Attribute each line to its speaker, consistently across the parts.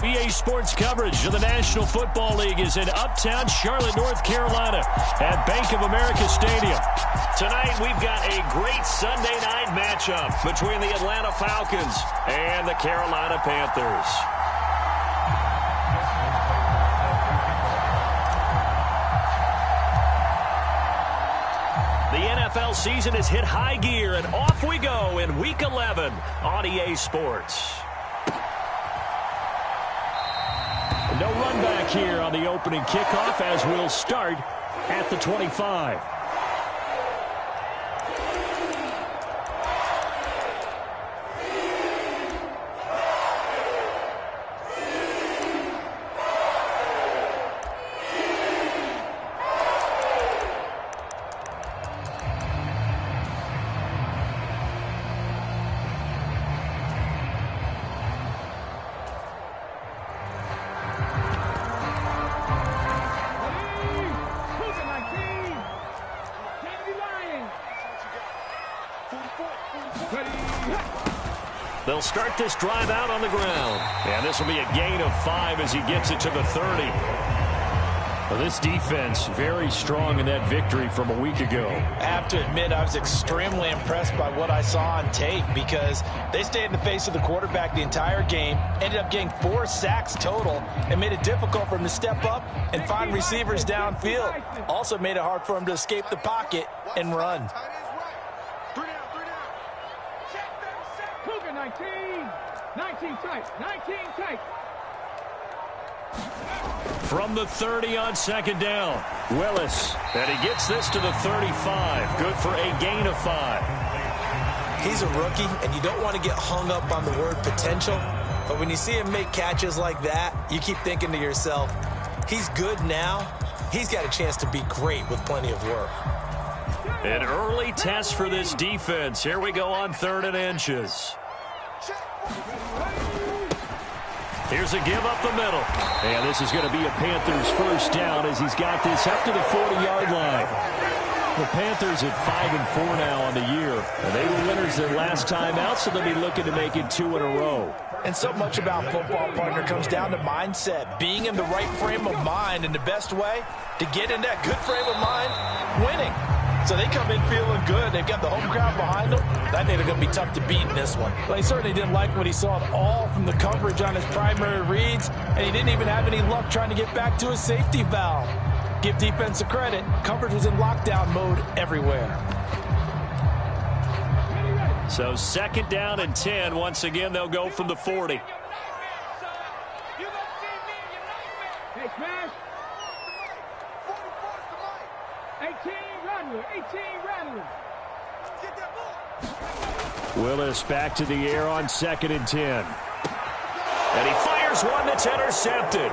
Speaker 1: EA Sports coverage of the National Football League is in uptown Charlotte, North Carolina at Bank of America Stadium. Tonight, we've got a great Sunday night matchup between the Atlanta Falcons and the Carolina Panthers. The NFL season has hit high gear, and off we go in Week 11 on EA Sports. No run back here on the opening kickoff as we'll start at the 25. They'll start this drive out on the ground. And this will be a gain of 5 as he gets it to the 30. Well, this defense very strong in that victory from a week ago.
Speaker 2: I have to admit, I was extremely impressed by what I saw on tape because they stayed in the face of the quarterback the entire game, ended up getting 4 sacks total, and made it difficult for him to step up and find receivers downfield. Also made it hard for him to escape the pocket and run.
Speaker 3: 19 tight.
Speaker 1: From the 30 on second down, Willis. And he gets this to the 35. Good for a gain of 5.
Speaker 2: He's a rookie, and you don't want to get hung up on the word potential. But when you see him make catches like that, you keep thinking to yourself, he's good now. He's got a chance to be great with plenty of work.
Speaker 1: An early test for this defense. Here we go on 3rd and inches. Here's a give up the middle. And this is going to be a Panthers first down as he's got this up to the 40-yard line. The Panthers at 5-4 now on the year. And they were winners their last time out, so they'll be looking to make it 2 in a row.
Speaker 2: And so much about football, partner, comes down to mindset. Being in the right frame of mind, and the best way to get in that good frame of mind, winning. So they come in feeling good. They've got the home crowd behind them. I think they're going to be tough to beat in this one. But he certainly didn't like what he saw at all from the coverage on his primary reads, and he didn't even have any luck trying to get back to his safety valve. Give defense a credit. Coverage was in lockdown mode everywhere.
Speaker 1: So 2nd down and 10. Once again, they'll go from the 40.
Speaker 3: Hey, smash. 18 Rattler. Get that ball.
Speaker 1: Willis back to the air on 2nd and 10. And he fires one that's intercepted.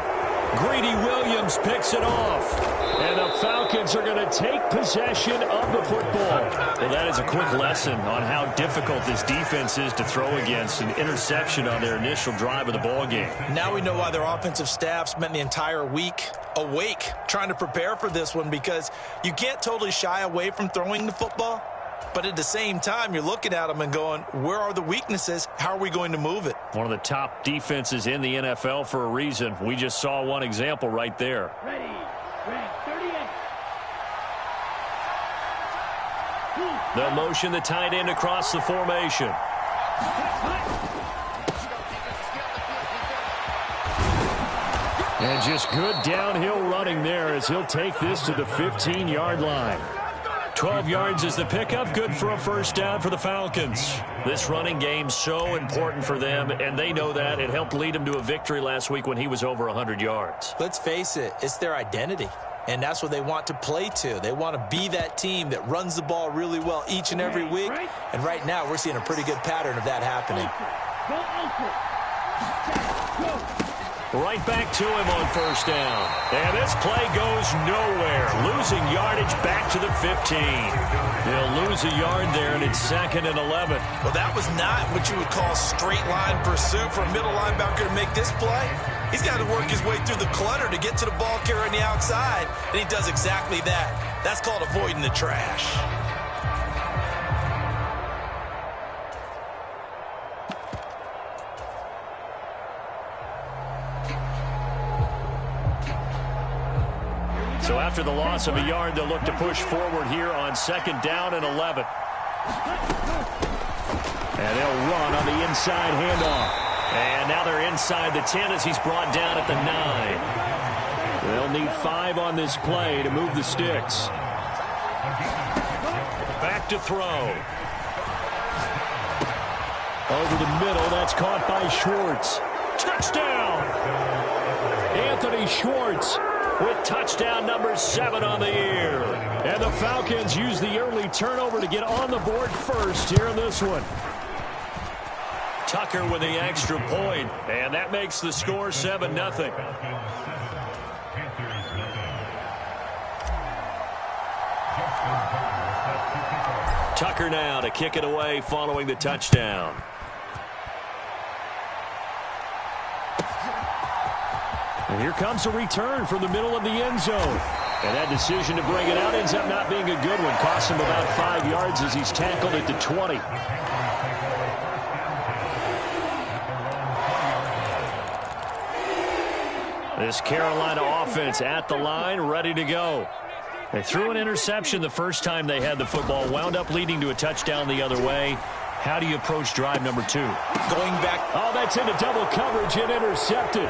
Speaker 1: Greedy Williams picks it off. And the Falcons are going to take possession of the football. Well, that is a quick lesson on how difficult this defense is to throw against. An interception on their initial drive of the ball game.
Speaker 2: Now we know why their offensive staff spent the entire week awake trying to prepare for this one, because you can't totally shy away from throwing the football. But at the same time, you're looking at them and going, where are the weaknesses? How are we going to move it?
Speaker 1: One of the top defenses in the NFL for a reason. We just saw one example right there.
Speaker 3: Ready, 38.
Speaker 1: They'll motion the tight end across the formation. And just good downhill running there as he'll take this to the 15-yard line. 12 yards is the pickup, good for a first down for the Falcons. This running game so important for them, and they know that. It helped lead them to a victory last week when he was over 100 yards.
Speaker 2: Let's face it, it's their identity, and that's what they want to play to. They want to be that team that runs the ball really well each and every week, and right now we're seeing a pretty good pattern of that happening.
Speaker 1: Right back to him on first down. And this play goes nowhere. Losing yardage back to the 15. They'll lose a yard there, and it's 2nd and 11.
Speaker 2: Well, that was not what you would call straight line pursuit for a middle linebacker to make this play. He's got to work his way through the clutter to get to the ball carrier on the outside, and he does exactly that. That's called avoiding the trash.
Speaker 1: So after the loss of a yard, they'll look to push forward here on 2nd down and 11. And they'll run on the inside handoff. And now they're inside the 10 as he's brought down at the 9. They'll need 5 on this play to move the sticks. Back to throw. Over the middle, that's caught by Schwartz. Touchdown! Anthony Schwartz with touchdown number 7 on the year. And the Falcons use the early turnover to get on the board first here in this one. Tucker with the extra point, and that makes the score 7-0. Tucker now to kick it away following the touchdown. And here comes a return from the middle of the end zone. And that decision to bring it out ends up not being a good one. Costs him about 5 yards as he's tackled at the 20. This Carolina offense at the line, ready to go. They threw an interception the first time they had the football, wound up leading to a touchdown the other way. How do you approach drive number 2?
Speaker 2: Going back.
Speaker 1: Oh, that's into double coverage and intercepted.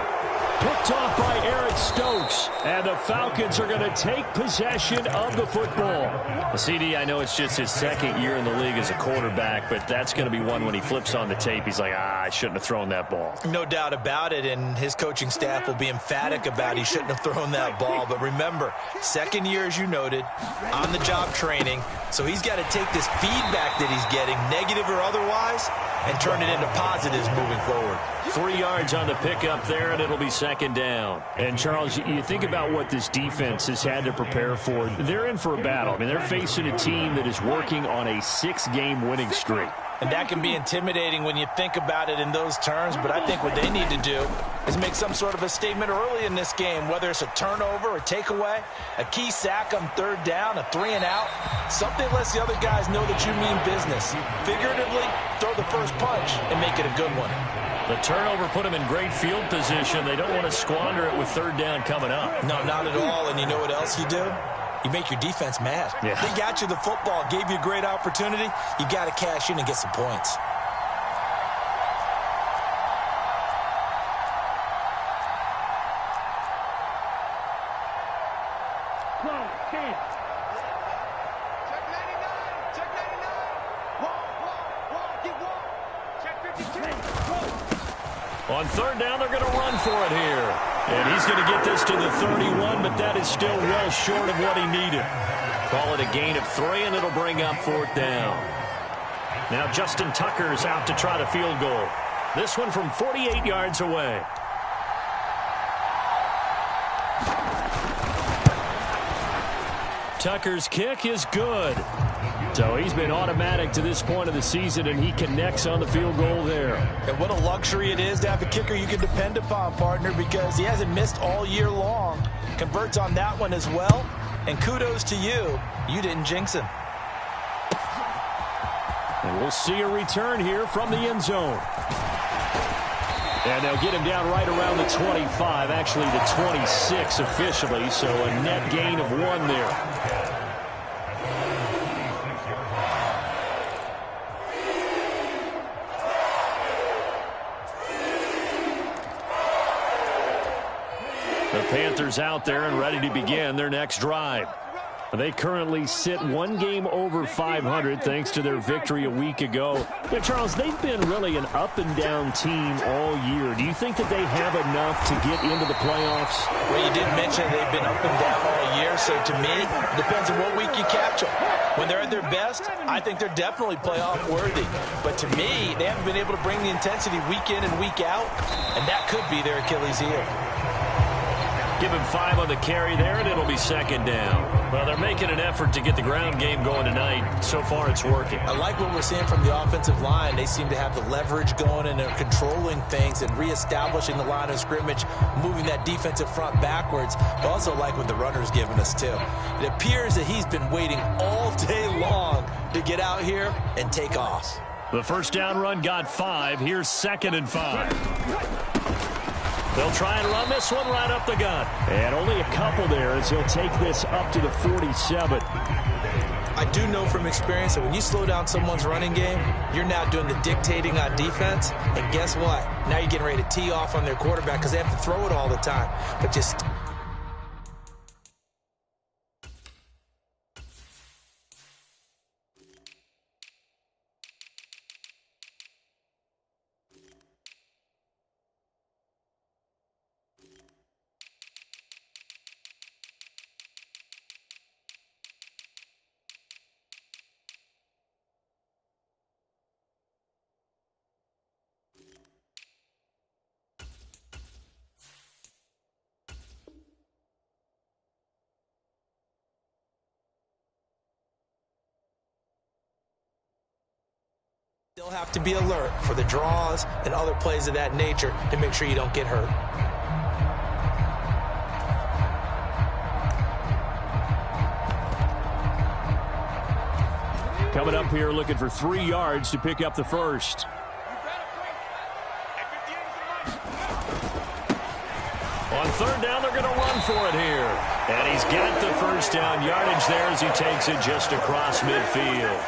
Speaker 1: Picked off by Eric Stokes. And the Falcons are going to take possession of the football. CD, I know it's just his 2nd year in the league as a quarterback, but that's going to be one when he flips on the tape. He's like, I shouldn't have thrown that ball.
Speaker 2: No doubt about it, and his coaching staff will be emphatic about he shouldn't have thrown that ball. But remember, 2nd year, as you noted, on-the-job training. So he's got to take this feedback that he's getting, negative or otherwise, and turn it into positives moving forward.
Speaker 1: 3 yards on the pickup there, and it'll be 2nd down. And, Charles, you think about what this defense has had to prepare for. They're in for a battle. I mean, they're facing a team that is working on a 6-game winning streak.
Speaker 2: And that can be intimidating when you think about it in those terms, but I think what they need to do is make some sort of a statement early in this game, whether it's a turnover, a takeaway, a key sack on 3rd down, a 3-and-out, something lets the other guys know that you mean business. Figuratively, throw the first punch and make it a good one.
Speaker 1: The turnover put them in great field position. They don't want to squander it with 3rd down coming up.
Speaker 2: No, not at all, and you know what else you do? You make your defense mad.
Speaker 1: Yeah.
Speaker 2: They got you the football, gave you a great opportunity. You got to cash in and get some points.
Speaker 3: Check 99. Check 99. Wall. Get wall. Check 52.
Speaker 1: On 3rd down, they're going to run for it here. And he's going to get this to the 31, but that is still well short of what he needed. Call it a gain of 3, and it'll bring up 4th down. Now Justin Tucker's out to try the field goal. This one from 48 yards away. Tucker's kick is good. So he's been automatic to this point of the season, and he connects on the field goal there.
Speaker 2: And what a luxury it is to have a kicker you can depend upon, partner, because he hasn't missed all year long. Converts on that one as well. And kudos to you. You didn't jinx him.
Speaker 1: And we'll see a return here from the end zone. And they'll get him down right around the 25, actually the 26 officially, so a net gain of 1 there. The Panthers out there and ready to begin their next drive. They currently sit 1 game over 500 thanks to their victory a week ago. But Charles, they've been really an up-and-down team all year. Do you think that they have enough to get into the playoffs?
Speaker 2: Well, you did mention they've been up and down all year, so to me, it depends on what week you catch them. When they're at their best, I think they're definitely playoff worthy. But to me, they haven't been able to bring the intensity week in and week out, and that could be their Achilles heel.
Speaker 1: Give him 5 on the carry there, and it'll be 2nd down. Well, they're making an effort to get the ground game going tonight. So far, it's working.
Speaker 2: I like what we're seeing from the offensive line. They seem to have the leverage going, and they're controlling things and reestablishing the line of scrimmage, moving that defensive front backwards. I also like what the runner's giving us, too. It appears that he's been waiting all day long to get out here and take off.
Speaker 1: The first down run got 5. Here's 2nd and 5. They'll try and run this one right up the gut. And only a couple there as he'll take this up to the 47.
Speaker 2: I do know from experience that when you slow down someone's running game, you're now doing the dictating on defense. And guess what? Now you're getting ready to tee off on their quarterback because they have to throw it all the time. But just... Still have to be alert for the draws and other plays of that nature to make sure you don't get hurt.
Speaker 1: Coming up here looking for 3 yards to pick up the first. On third down, they're going to run for it here. And he's got the first down yardage there as he takes it just across midfield.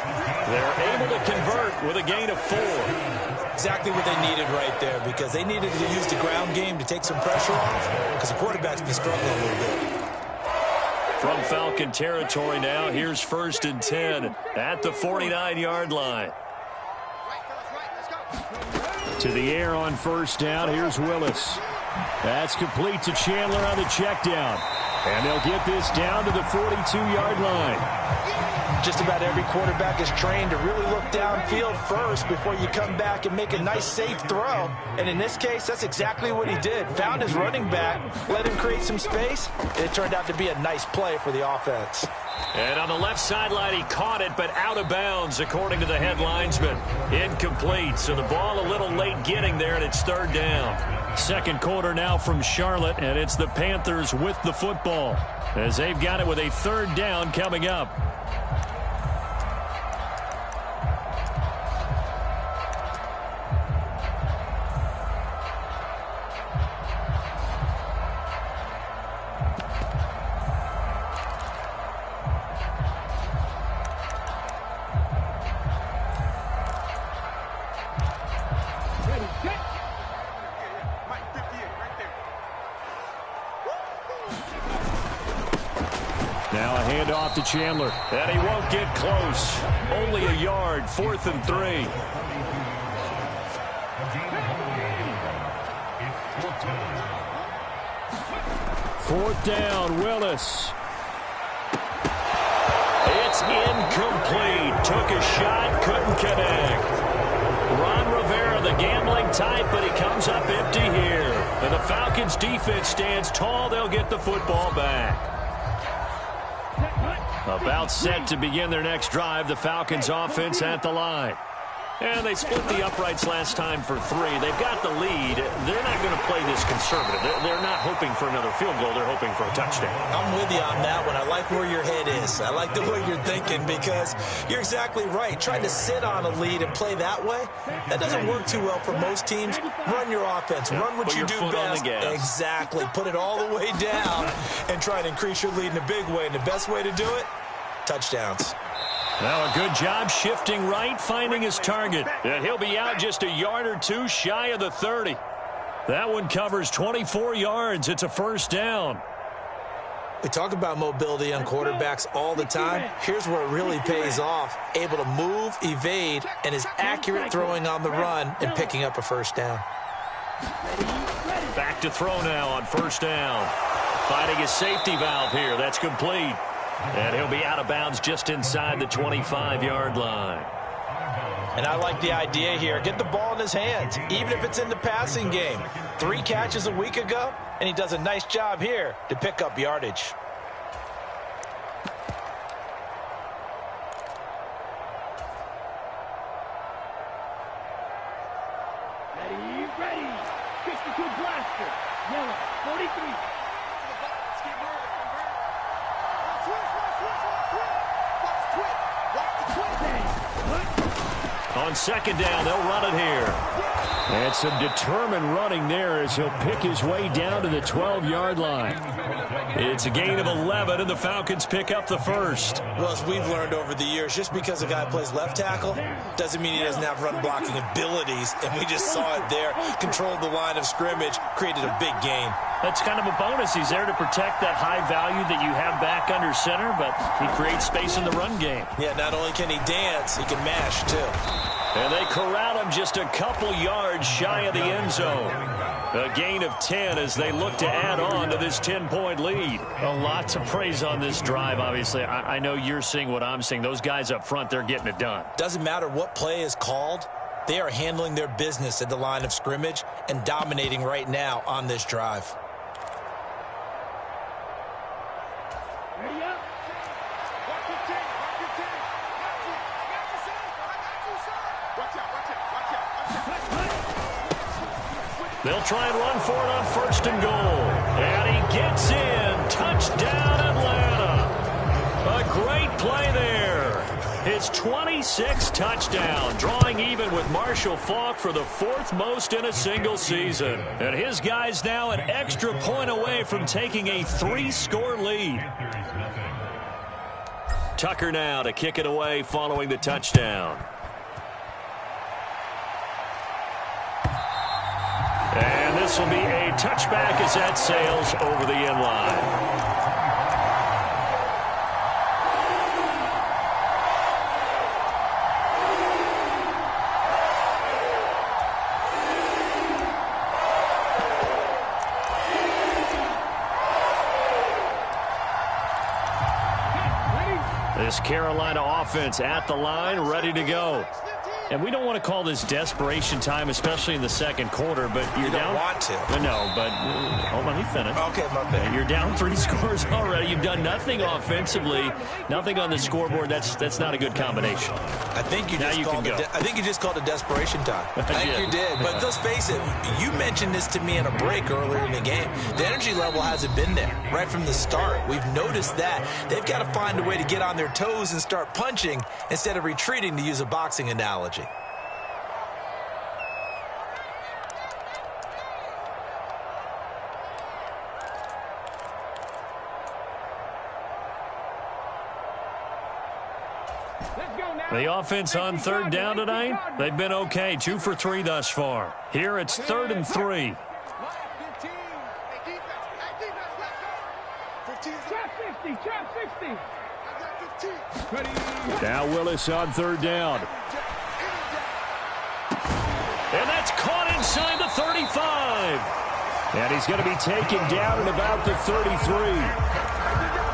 Speaker 1: They're able to convert with a gain of 4.
Speaker 2: Exactly what they needed right there because they needed to use the ground game to take some pressure off because the quarterback's been struggling a little bit.
Speaker 1: From Falcon territory now, here's 1st and 10 at the 49-yard line. To the air on first down, here's Willis. That's complete to Chandler on the check down. And they'll get this down to the 42-yard line.
Speaker 2: Just about every quarterback is trained to really look downfield first before you come back and make a nice, safe throw. And in this case, that's exactly what he did. Found his running back, let him create some space, and it turned out to be a nice play for the offense.
Speaker 1: And on the left sideline, he caught it, but out of bounds, according to the head linesman. Incomplete, so the ball a little late getting there, and it's 3rd down. Second quarter now from Charlotte, and it's the Panthers with the football as they've got it with a 3rd down coming up. Now a handoff to Chandler, and he won't get close. Only a yard, 4th and 3. Fourth down, Willis. It's incomplete. Took a shot, couldn't connect. Ron Rivera, the gambling type, but he comes up empty here. And the Falcons defense stands tall. They'll get the football back. About set to begin their next drive, the Falcons offense at the line. And they split the uprights last time for 3. They've got the lead. They're not going to play this conservative. They're not hoping for another field goal. They're hoping for a touchdown.
Speaker 2: I'm with you on that one. I like where your head is. I like the way you're thinking because you're exactly right. Trying to sit on a lead and play that way, that doesn't work too well for most teams. Run your offense. Run what you do best. Exactly. Put it all the way down and try to increase your lead in a big way. And the best way to do it, touchdowns.
Speaker 1: Now a good job shifting right, finding his target. And he'll be out just a yard or 2 shy of the 30. That one covers 24 yards. It's a 1st down.
Speaker 2: We talk about mobility on quarterbacks all the time. Here's where it really pays off. Able to move, evade, and is accurate throwing on the run and picking up a 1st down.
Speaker 1: Back to throw now on 1st down. Finding his safety valve here. That's complete. And he'll be out of bounds just inside the 25-yard line.
Speaker 2: And I like the idea here. Get the ball in his hands, even if it's in the passing game. 3 catches a week ago, and he does a nice job here to pick up yardage.
Speaker 3: Ready. 52 blaster. Yellow, 43.
Speaker 1: On second down, they'll run it here. And some determined running there as he'll pick his way down to the 12-yard line. It's a gain of 11, and the Falcons pick up the first.
Speaker 2: Well, as we've learned over the years, just because a guy plays left tackle doesn't mean he doesn't have run-blocking abilities, and we just saw it there. Controlled the line of scrimmage, created a big gain.
Speaker 1: That's kind of a bonus. He's there to protect that high value that you have back under center, but he creates space in the run game.
Speaker 2: Yeah, not only can he dance, he can mash, too.
Speaker 1: And they corral him just a couple yards shy of the end zone. A gain of 10 as they look to add on to this 10-point lead. A lot to praise on this drive, obviously. I know you're seeing what I'm seeing. Those guys up front, they're getting it done.
Speaker 2: Doesn't matter what play is called. They are handling their business at the line of scrimmage and dominating right now on this drive.
Speaker 3: Ready up.
Speaker 1: They'll try and run for it on first and goal. And he gets in. Touchdown, Atlanta. A great play there. His 26th touchdown, drawing even with Marshall Faulk for the 4th most in a single season. And his guys now an extra point away from taking a 3-score lead. Tucker now to kick it away following the touchdown. And this will be a touchback as that sails over the end line. This Carolina offense at the line, ready to go. And we don't want to call this desperation time, especially in the second quarter, but you're down.
Speaker 2: You don't want to.
Speaker 1: No, but hold on, let me finish.
Speaker 2: Okay, my bad.
Speaker 1: You're down 3 scores already. You've done nothing offensively, nothing on the scoreboard. That's not a good combination.
Speaker 2: I think you just called it desperation time. I think you did. But let's face it, you mentioned this to me in a break earlier in the game. The energy level hasn't been there right from the start. We've noticed that. They've got to find a way to get on their toes and start punching instead of retreating, to use a boxing analogy.
Speaker 1: The offense on third down tonight, they've been okay. 2 for 3 thus far. Here it's 3rd and 3. Now Willis on third down. And that's caught inside the 35. And he's going to be taken down at about the 33.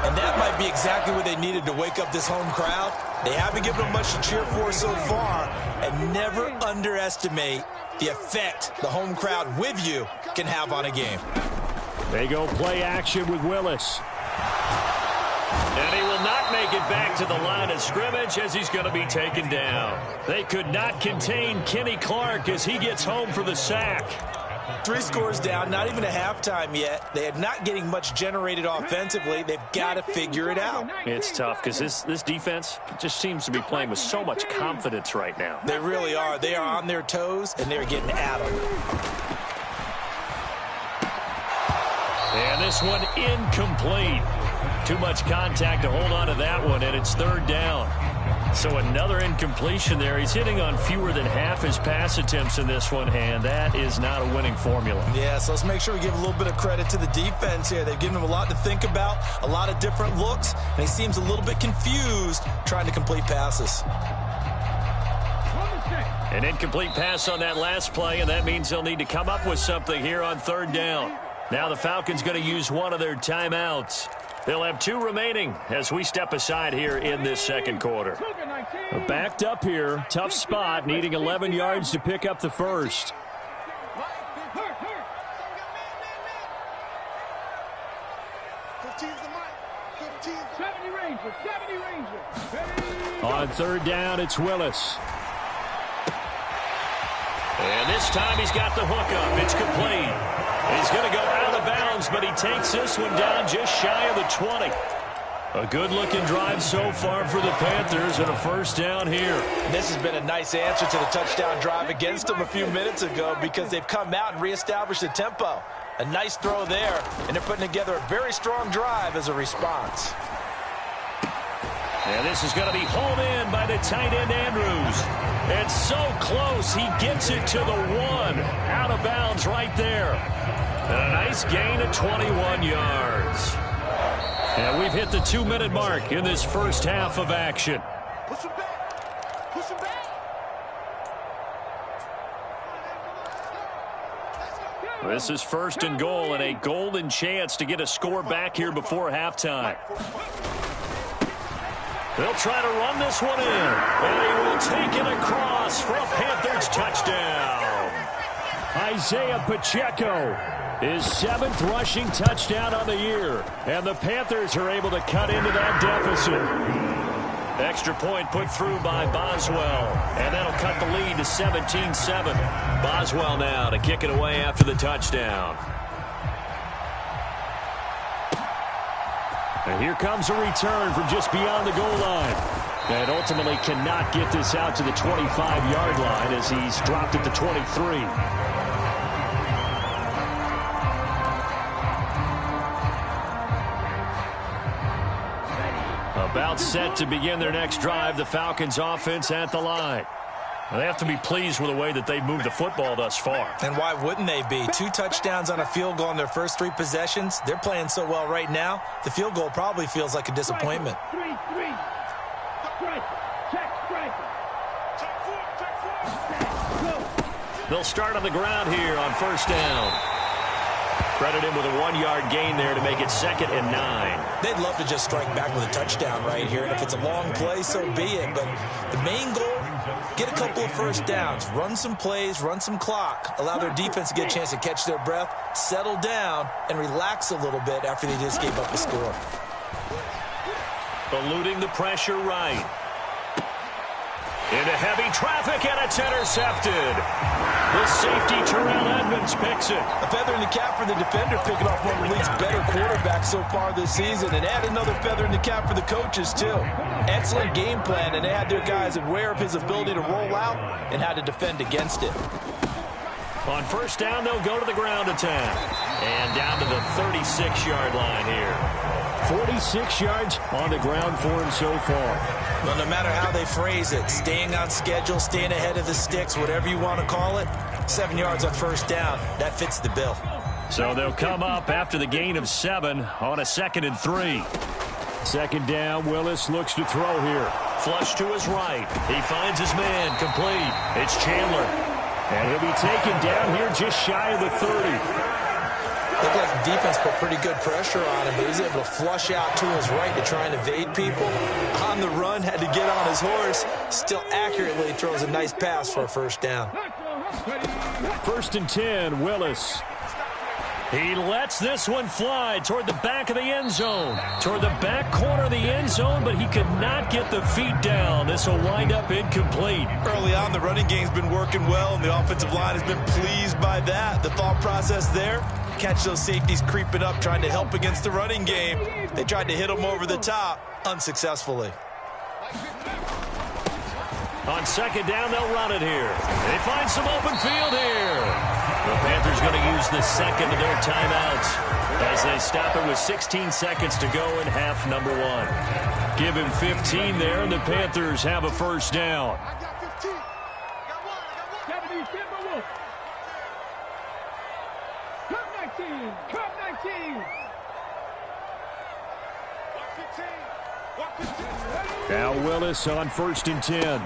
Speaker 2: And that might be exactly what they needed to wake up this home crowd. They haven't given them much to cheer for so far. And never underestimate the effect the home crowd with you can have on a game.
Speaker 1: They go play action with Willis. And he will not make it back to the line of scrimmage as he's going to be taken down. They could not contain Kenny Clark as he gets home for the sack.
Speaker 2: 3 scores down, not even a halftime yet. They are not getting much generated offensively. They've got to figure it out.
Speaker 1: It's tough because this defense just seems to be playing with so much confidence right now.
Speaker 2: They really are. They are on their toes, and they're getting at them.
Speaker 1: And this one incomplete. Too much contact to hold on to that one, and it's 3rd down. So another incompletion there. He's hitting on fewer than half his pass attempts in this one, and that is not a winning formula.
Speaker 2: Yeah, so let's make sure we give a little bit of credit to the defense here. They've given him a lot to think about, a lot of different looks, and he seems a little bit confused trying to complete passes.
Speaker 1: An incomplete pass on that last play, and that means they'll need to come up with something here on 3rd down. Now the Falcons going to use one of their timeouts. They'll have 2 remaining as we step aside here in this second quarter. Backed up here, tough spot, needing 11 yards to pick up the first. On 3rd down, it's Willis. And this time he's got the hook up. It's complete. He's going to go out of bounds, but he takes this one down just shy of the 20. A good-looking drive so far for the Panthers and a first down here.
Speaker 2: This has been a nice answer to the touchdown drive against them a few minutes ago because they've come out and reestablished the tempo. A nice throw there, and they're putting together a very strong drive as a response.
Speaker 1: And this is going to be hauled in by the tight end, Andrews. It's so close, he gets it to the 1. Out of bounds right there. And a nice gain of 21 yards. And we've hit the 2-minute mark in this first half of action.
Speaker 3: Push him back. Push him back.
Speaker 1: This is first and goal and a golden chance to get a score back here before halftime. They'll try to run this one in. And he will take it across for a Panthers touchdown. Isaiah Pacheco, his 7th rushing touchdown on the year. And the Panthers are able to cut into that deficit. Extra point put through by Boswell. And that'll cut the lead to 17-7. Boswell now to kick it away after the touchdown. And here comes a return from just beyond the goal line. And ultimately cannot get this out to the 25-yard line as he's dropped at the 23. About set to begin their next drive, the Falcons offense at the line. They have to be pleased with the way that they've moved the football thus far.
Speaker 2: And why wouldn't they be? 2 touchdowns on a field goal in their first 3 possessions. They're playing so well right now, the field goal probably feels like a disappointment.
Speaker 3: 3-3. Strike. Check. Strike.
Speaker 1: They'll start on the ground here on first down. Credit him with a 1-yard gain there to make it 2nd and 9.
Speaker 2: They'd love to just strike back with a touchdown right here. And if it's a long play, so be it. But the main goal, get a couple of first downs, run some plays, run some clock, allow their defense to get a chance to catch their breath, settle down, and relax a little bit after they just gave up a score.
Speaker 1: Eluding the pressure right. Into heavy traffic, and it's intercepted. The safety, Terrell Edmonds, picks it.
Speaker 2: A feather in the cap for the defender, picking off one of the league's better quarterbacks so far this season, and add another feather in the cap for the coaches, too. Excellent game plan, and they had their guys aware of his ability to roll out and how to defend against it.
Speaker 1: On first down, they'll go to the ground attack. And down to the 36-yard line here. 46 yards on the ground for him so far.
Speaker 2: Well, no matter how they phrase it, staying on schedule, staying ahead of the sticks, whatever you want to call it, 7 yards on first down, that fits the bill.
Speaker 1: So they'll come up after the gain of 7 on a 2nd and 3. Second down, Willis looks to throw here. Flush to his right. He finds his man, complete. It's Chandler. And he'll be taken down here just shy of the 30.
Speaker 2: Looked like the defense put pretty good pressure on him, but he's able to flush out to his right to try and evade people. On the run, had to get on his horse. Still accurately throws a nice pass for a first down.
Speaker 1: 1st and 10, Willis. He lets this one fly toward the back of the end zone. Toward the back corner of the end zone, but he could not get the feet down. This will wind up incomplete.
Speaker 2: Early on, the running game's been working well, and the offensive line has been pleased by that. The thought process there, catch those safeties creeping up, trying to help against the running game. They tried to hit them over the top, unsuccessfully.
Speaker 1: On second down, they'll run it here. They find some open field here. The Panthers going to use the second of their timeouts as they stop it with 16 seconds to go in half number 1. Give him 15 there, and the Panthers have a first down.
Speaker 3: I got 15. I got 1. Cut 19. Cut 19. 115.
Speaker 1: Now Willis on 1st and 10.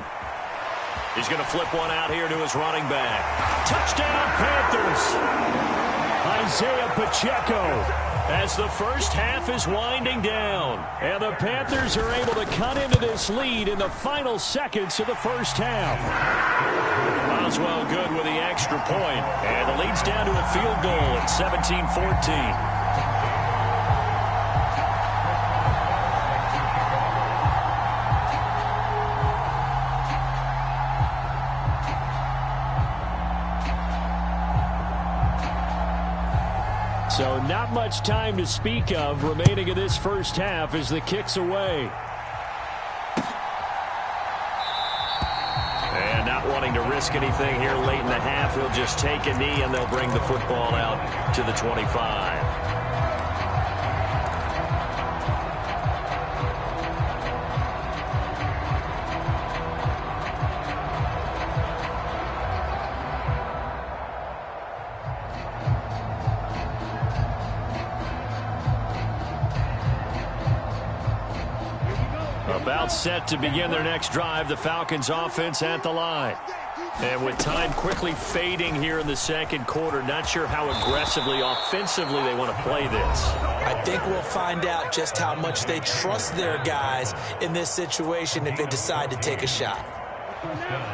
Speaker 1: He's going to flip one out here to his running back. Touchdown, Panthers! Isaiah Pacheco as the first half is winding down. And the Panthers are able to cut into this lead in the final seconds of the first half. Boswell good with the extra point. And the lead's down to a field goal at 17-14. So not much time to speak of remaining in this first half as the kick's away. And not wanting to risk anything here late in the half, he'll just take a knee and they'll bring the football out to the 25. About set to begin their next drive, the Falcons offense at the line. And with time quickly fading here in the second quarter, not sure how aggressively, offensively they want to play this.
Speaker 2: I think we'll find out just how much they trust their guys in this situation if they decide to take a shot.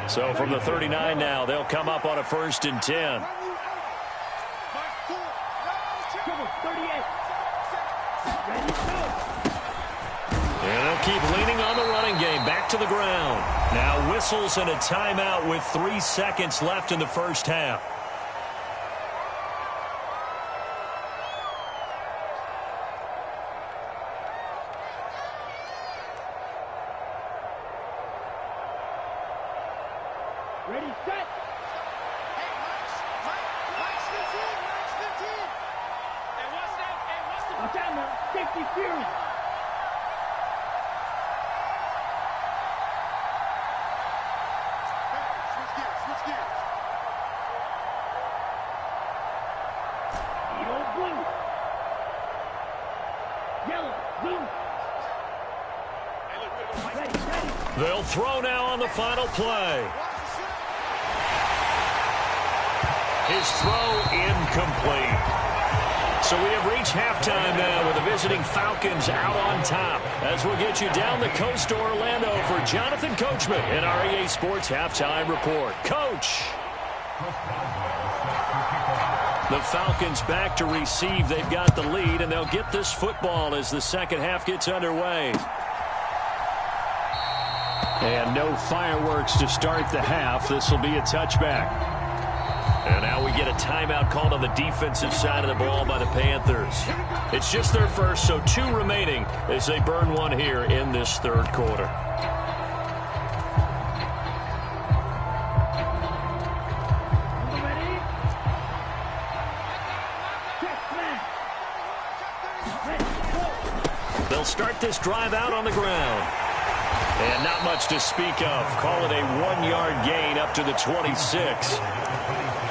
Speaker 1: So from the 39 now, they'll come up on a 1st and 10. And they'll keep leaning on the running game. Back to the ground. Now whistles and a timeout with 3 seconds left in the first half.
Speaker 3: Ready, set. Hey, Mike's 15. Hey, what's that? Watch out now. Safety Fury.
Speaker 1: They'll throw now on the final play. His throw incomplete. So we have reached halftime now with the visiting Falcons out on top. As we'll get you down the coast to Orlando for Jonathan Coachman in our EA Sports Halftime Report. Coach! The Falcons back to receive. They've got the lead, and they'll get this football as the second half gets underway. And no fireworks to start the half. This will be a touchback. And now we get a timeout called on the defensive side of the ball by the Panthers. It's just their first, so 2 remaining as they burn one here in this third quarter. They'll start this drive out on the ground. And not much to speak of. Call it a 1-yard gain up to the 26.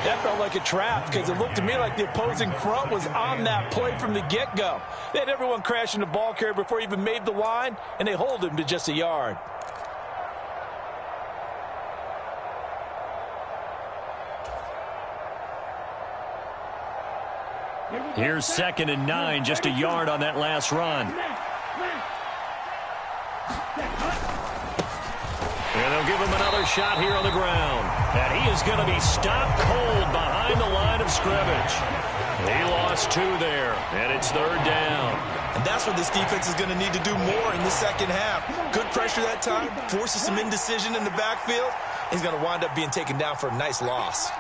Speaker 2: That felt like a trap because it looked to me like the opposing front was on that play from the get-go. They had everyone crashing the ball carrier before he even made the line, and they hold him to just a yard.
Speaker 1: Here's 2nd and 9, just a yard on that last run. And they'll give him another shot here on the ground. And he is going to be stopped cold behind the line of scrimmage. He lost 2 there, and it's 3rd down.
Speaker 2: And that's what this defense is going to need to do more in the second half. Good pressure that time, forces some indecision in the backfield. He's going to wind up being taken down for a nice loss.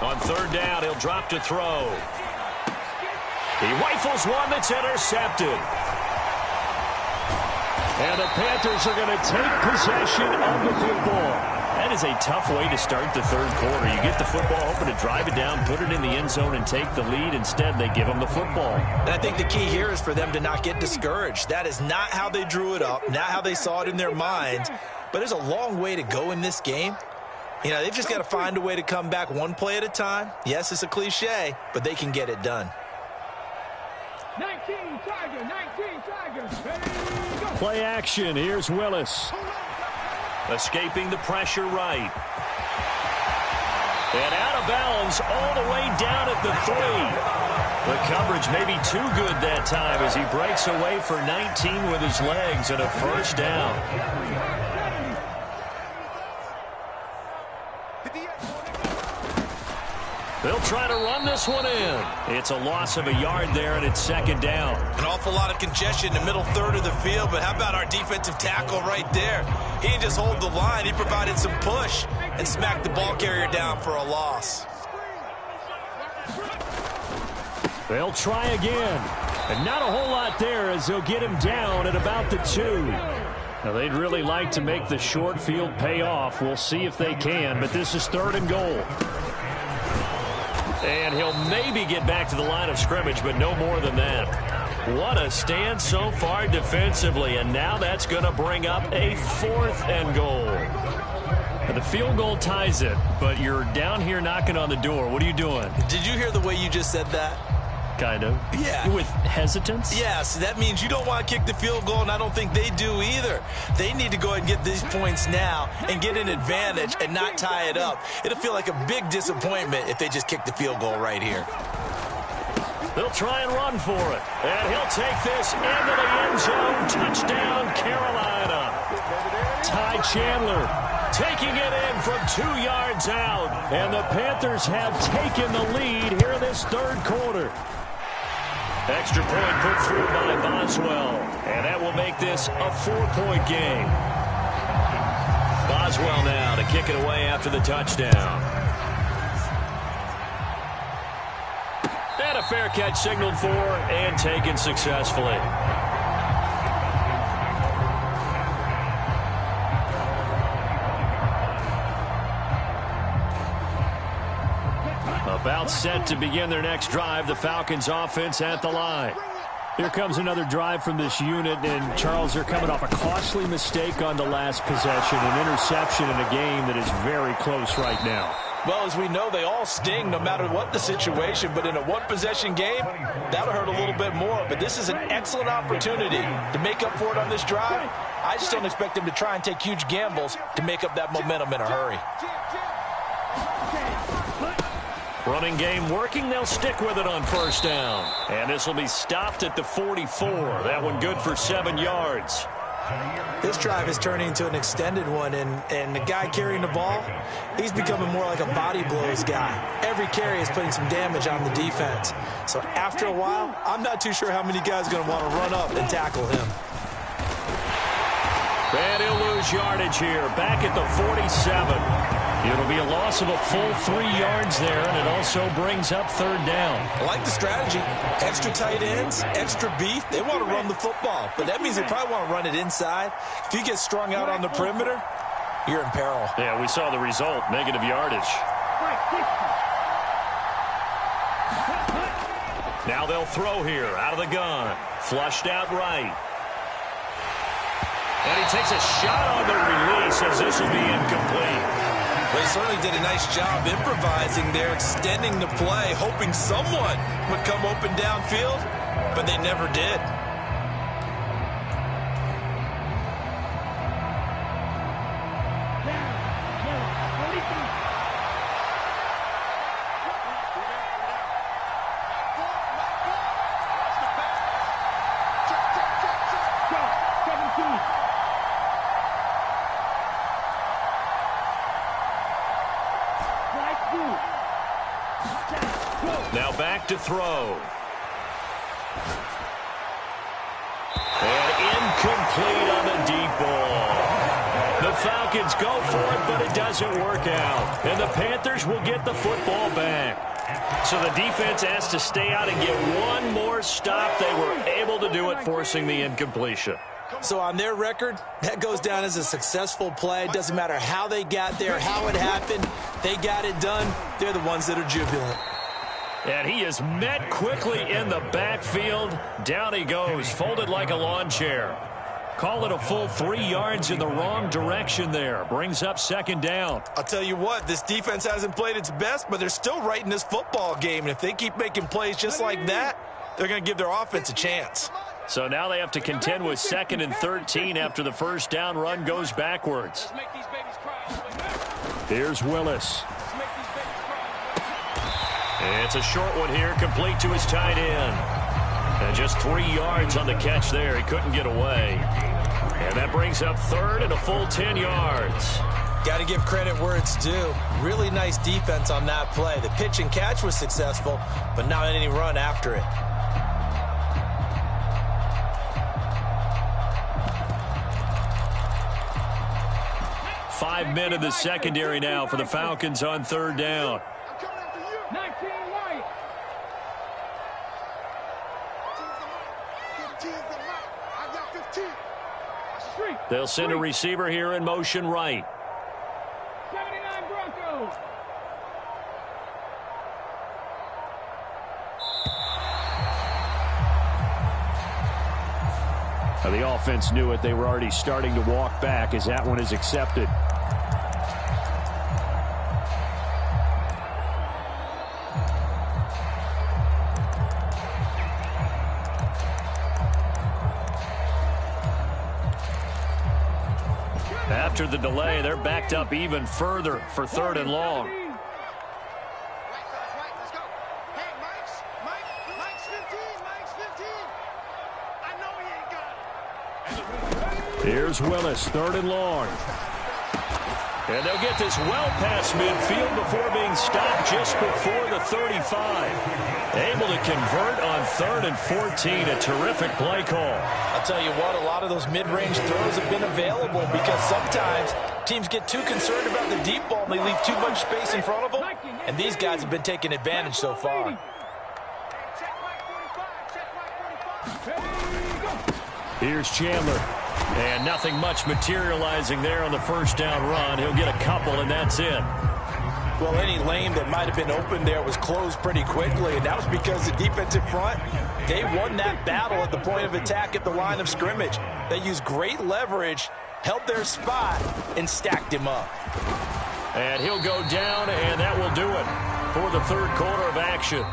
Speaker 1: On 3rd down, he'll drop to throw. He rifles one that's intercepted. And the Panthers are going to take possession of the football. That is a tough way to start the third quarter. You get the football, hoping to drive it down, put it in the end zone, and take the lead. Instead, they give them the football.
Speaker 2: And I think the key here is for them to not get discouraged. That is not how they drew it up, not how they saw it in their minds. But there's a long way to go in this game. You know, they've just got to find a way to come back one play at a time. Yes, it's a cliche, but they can get it done.
Speaker 3: 19 Tigers, 19 Tigers. Ready, go.
Speaker 1: Play action. Here's Willis. Escaping the pressure right. And out of bounds all the way down at the 3. The coverage may be too good that time as he breaks away for 19 with his legs and a 1st down. They'll try to run this one in. It's a loss of a yard there, and it's second down.
Speaker 2: An awful lot of congestion in the middle third of the field, but how about our defensive tackle right there? He didn't just hold the line. He provided some push and smacked the ball carrier down for a loss.
Speaker 1: They'll try again. And not a whole lot there as they'll get him down at about the 2. Now, they'd really like to make the short field pay off. We'll see if they can, but this is 3rd and goal. And he'll maybe get back to the line of scrimmage, but no more than that. What a stand so far defensively, and now that's going to bring up a 4th and goal. Now, the field goal ties it, but you're down here knocking on the door. What are you doing?
Speaker 2: Did you hear the way you just said that?
Speaker 1: Kind of.
Speaker 2: Yeah.
Speaker 1: With hesitance?
Speaker 2: Yes, that means you don't want to kick the field goal, and I don't think they do either. They need to go ahead and get these points now and get an advantage and not tie it up. It'll feel like a big disappointment if they just kick the field goal right here.
Speaker 1: They'll try and run for it. And he'll take this into the end zone. Touchdown, Carolina. Ty Chandler taking it in from 2 yards out. And the Panthers have taken the lead here in this 3rd quarter. Extra point put through by Boswell. And that will make this a 4-point game. Boswell now to kick it away after the touchdown. And a fair catch signaled for and taken successfully. About set to begin their next drive, the Falcons offense at the line. Here comes another drive from this unit, and Charles, they're coming off a costly mistake on the last possession, an interception in a game that is very close right now.
Speaker 2: Well, as we know, they all sting no matter what the situation, but in a one-possession game, that'll hurt a little bit more. But this is an excellent opportunity to make up for it on this drive. I just don't expect them to try and take huge gambles to make up that momentum in a hurry.
Speaker 1: Running game working. They'll stick with it on 1st down. And this will be stopped at the 44. That one good for 7 yards.
Speaker 2: This drive is turning into an extended one, and the guy carrying the ball, he's becoming more like a body blows guy. Every carry is putting some damage on the defense. So after a while, I'm not too sure how many guys are going to want to run up and tackle him.
Speaker 1: And he'll lose yardage here, back at the 47. It'll be a loss of a full 3 yards there, and it also brings up 3rd down.
Speaker 2: I like the strategy. Extra tight ends, extra beef. They want to run the football, but that means they probably want to run it inside. If you get strung out on the perimeter, you're in peril.
Speaker 1: Yeah, we saw the result, negative yardage. Now they'll throw here, out of the gun. Flushed out right. And he takes a shot on the release as this will be incomplete.
Speaker 2: Well, he certainly did a nice job improvising there, extending the play, hoping someone would come open downfield, but they never did.
Speaker 1: Now back to throw. And incomplete on the deep ball. The Falcons go for it, but it doesn't work out. And the Panthers will get the football back. So the defense has to stay out and get one more stop. They were able to do it, forcing the incompletion.
Speaker 2: So on their record, that goes down as a successful play. Doesn't matter how they got there, how it happened. They got it done. They're the ones that are jubilant.
Speaker 1: And he is met quickly in the backfield. Down he goes, folded like a lawn chair. Call it a full 3 yards in the wrong direction there. Brings up 2nd down.
Speaker 2: I'll tell you what, this defense hasn't played its best, but they're still right in this football game. And if they keep making plays just like that, they're going to give their offense a chance.
Speaker 1: So now they have to contend with 2nd and 13 after the 1st down run goes backwards. Here's Willis. It's a short one here, complete to his tight end. And just 3 yards on the catch there. He couldn't get away. And that brings up 3rd and a full 10 yards.
Speaker 2: Got to give credit where it's due. Really nice defense on that play. The pitch and catch was successful, but not any run after it.
Speaker 1: Five men in the secondary now for the Falcons on third down.
Speaker 3: 19 right.
Speaker 1: They'll send a receiver here in motion right.
Speaker 3: 79 Broncos.
Speaker 1: Now, the offense knew it. They were already starting to walk back as that one is accepted. After the delay, they're backed up even further for third and long. Here's Willis, third and long. And they'll get this well past midfield before being stopped just before the 35. Able to convert on 3rd and 14. A terrific play call.
Speaker 2: I'll tell you what, a lot of those mid-range throws have been available because sometimes teams get too concerned about the deep ball and they leave too much space in front of them. And these guys have been taking advantage so far.
Speaker 1: Here's Chandler. And nothing much materializing there on the first down run. He'll get a couple, and that's it.
Speaker 2: Well, any lane that might have been open there was closed pretty quickly, and that was because the defensive front, they won that battle at the point of attack at the line of scrimmage. They used great leverage, held their spot, and stacked him up.
Speaker 1: And he'll go down, and that will do it for the third quarter of action.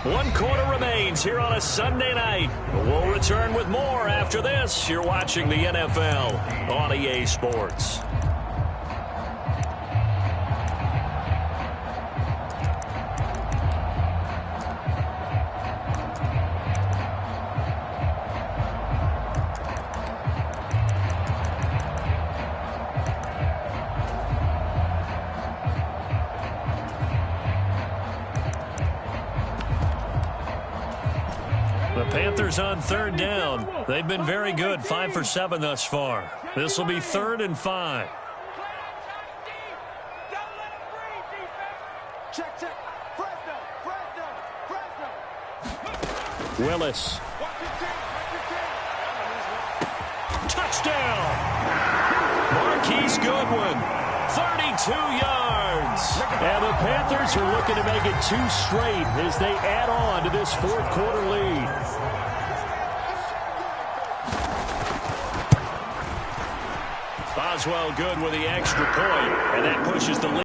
Speaker 1: 1 quarter remains here on a Sunday night. We'll return with more after this. You're watching the NFL on EA Sports. The Panthers on third down. They've been very good, 5 for 7 thus far. This will be 3rd and 5. Willis. Touchdown! Marquise Goodwin, 32 yards. And the Panthers are looking to make it 2 straight as they add on to this fourth quarter lead. Boswell good with the extra point, and that pushes the lead.